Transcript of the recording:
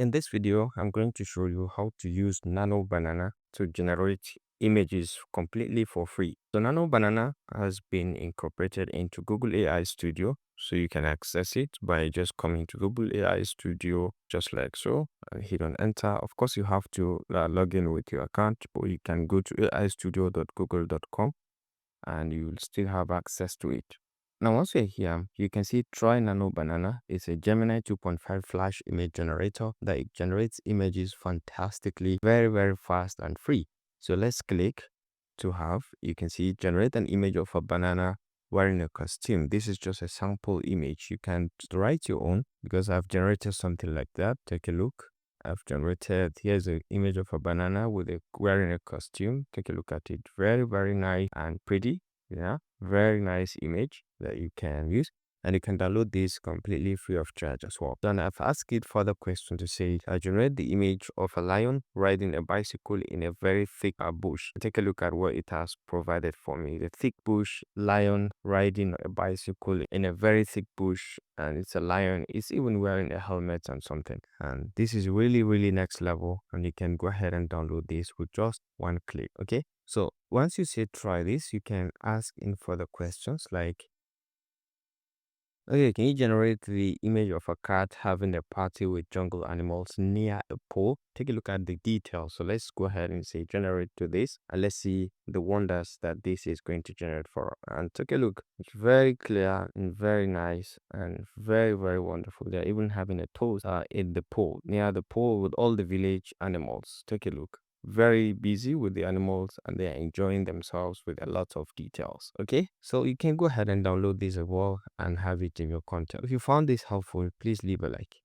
In this video, I'm going to show you how to use Nano Banana to generate images completely for free. So Nano Banana has been incorporated into Google AI Studio, so you can access it by just coming to Google AI Studio just like so and hit on enter. Of course, you have to log in with your account, but you can go to aistudio.google.com and you will still have access to it. Now, once you're here, you can see Try Nano Banana. It's a Gemini 2.5 Flash image generator that it generates images fantastically, very fast and free. So let's click to have, you can see generate an image of a banana wearing a costume. This is just a sample image. You can write your own because I've generated something like that. Take a look. I've generated, here's an image of a banana with a wearing a costume. Take a look at it. Very nice and pretty. Yeah, very nice image that you can use, and you can download this completely free of charge as well. Then I've asked it further question to say I generate the image of a lion riding a bicycle in a very thick bush. Take a look at what it has provided for me. The thick bush, lion riding a bicycle in a very thick bush, and it's a lion. It's even wearing a helmet and something, and this is really next level, and you can go ahead and download this with just one click. Okay, so once you say try this, you can ask in further questions like, okay, can you generate the image of a cat having a party with jungle animals near a pool? Take a look at the details. So let's go ahead and say generate to this, and let's see the wonders that this is going to generate for us. And take a look. It's very clear and very nice and very wonderful. They're even having a toast in the pool, near the pool with all the village animals. Take a look. Very busy with the animals and they're enjoying themselves with a lot of details. Okay, so you can go ahead and download this as well and have it in your content. If you found this helpful, please leave a like.